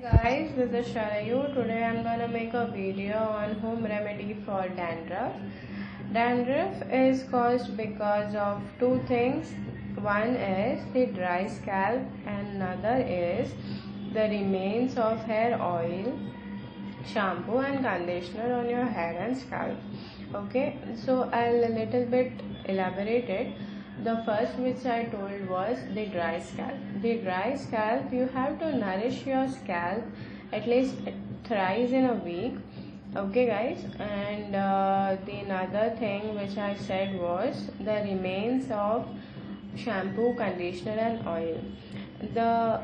Guys, this is Sharayu. Today I'm gonna make a video on home remedy for dandruff. Dandruff is caused because of two things. One is the dry scalp and another is the remains of hair oil, shampoo and conditioner on your hair and scalp. Okay, so I'll a little bit elaborate it. The first which I told was the dry scalp. The dry scalp, you have to nourish your scalp at least thrice in a week. Okay guys, and the another thing which I said was the remains of shampoo, conditioner and oil. The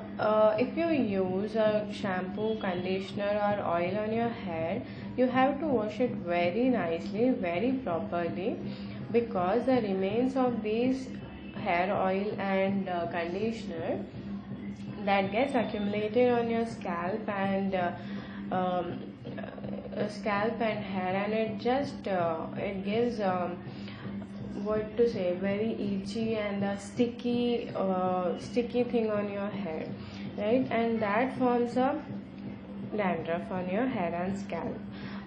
if you use a shampoo, conditioner or oil on your hair, you have to wash it very nicely, very properly, because the remains of these hair oil and conditioner that gets accumulated on your scalp and hair, and it just it gives what to say, very itchy and a sticky thing on your hair, right? And that forms a dandruff on your hair and scalp.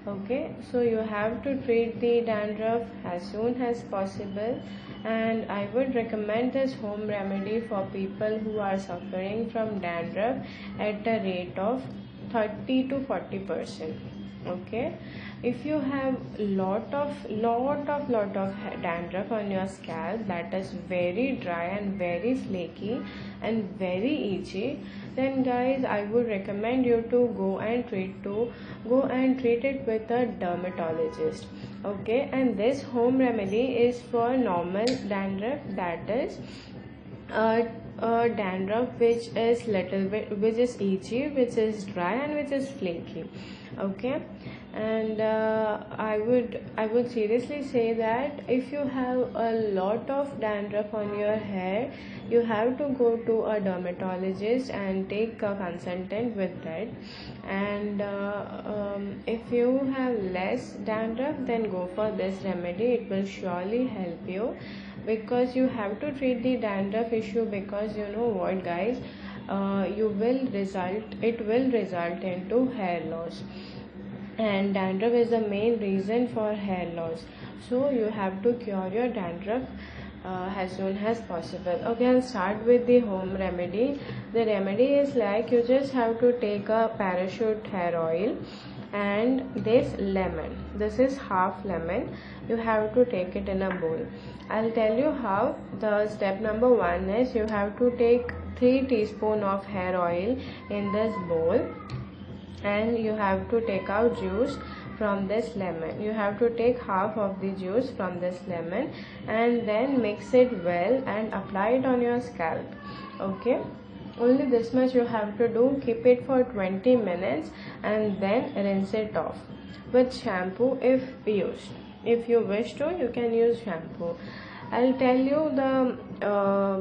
Okay, so you have to treat the dandruff as soon as possible, and I would recommend this home remedy for people who are suffering from dandruff at a rate of 30 to 40%. Okay, if you have lot of dandruff on your scalp that is very dry and very flaky and very itchy, then guys, I would recommend you to go and treat it with a dermatologist. Okay, and this home remedy is for normal dandruff, that is dandruff which is itchy, which is dry and which is flaky. Okay, and I would seriously say that if you have a lot of dandruff on your hair, you have to go to a dermatologist and take a consultant with that. And if you have less dandruff, then go for this remedy. It will surely help you, because you have to treat the dandruff issue, because you know what guys, it will result into hair loss, and dandruff is the main reason for hair loss. So you have to cure your dandruff as soon as possible. Okay, I'll start with the home remedy. The remedy is like, you just have to take a parachute hair oil and this lemon. This is half lemon. You have to take it in a bowl. I'll tell you how. The step number 1 is, you have to take 3 teaspoons of hair oil in this bowl, and you have to take out juice from this lemon. You have to take half of the juice from this lemon and then mix it well and apply it on your scalp. Okay, only this much you have to do. Keep it for 20 minutes and then rinse it off with shampoo if used. If you wish to, you can use shampoo. I'll tell you the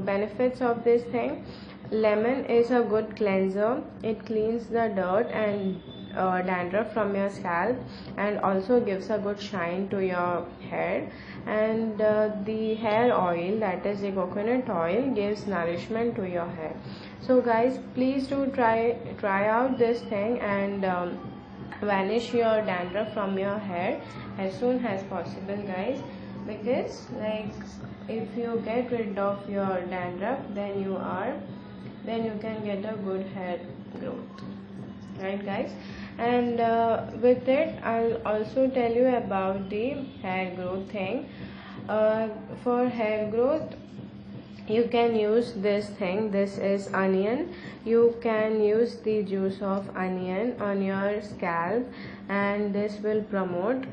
benefits of this thing. Lemon is a good cleanser. It cleans the dirt and dandruff from your scalp, and also gives a good shine to your hair. And the hair oil, that is the coconut oil, gives nourishment to your hair. So guys, please do try out this thing and vanish your dandruff from your hair as soon as possible guys, because like, if you get rid of your dandruff, then you can get a good hair growth, right guys? And with it, I'll also tell you about the hair growth thing. For hair growth, you can use this thing. This is onion. You can use the juice of onion on your scalp, and this will promote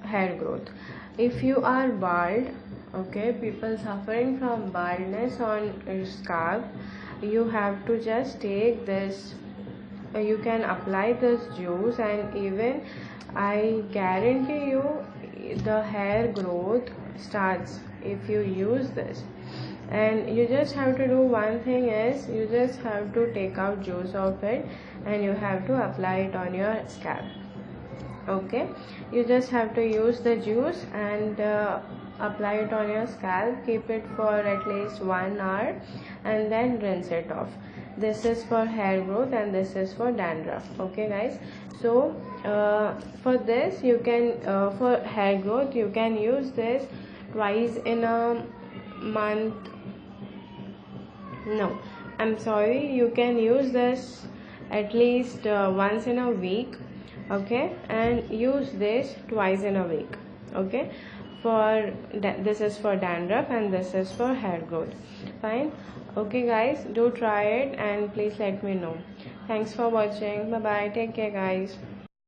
hair growth. If you are bald, okay, people suffering from baldness on your scalp, you have to just take this. You can apply this juice, and even I guarantee you the hair growth starts if you use this. And you just have to do one thing, is you just have to take out juice of it and you have to apply it on your scalp. Okay, you just have to use the juice and apply it on your scalp. Keep it for at least 1 hour and then rinse it off. this is for hair growth and this is for dandruff. Okay guys, so for this you can for hair growth you can use this twice in a month. No, I'm sorry, you can use this at least once in a week. Okay, and use this twice in a week. Okay, for this is for dandruff and this is for hair growth. Fine. Okay guys, do try it and please let me know. Thanks for watching. Bye bye. Take care guys.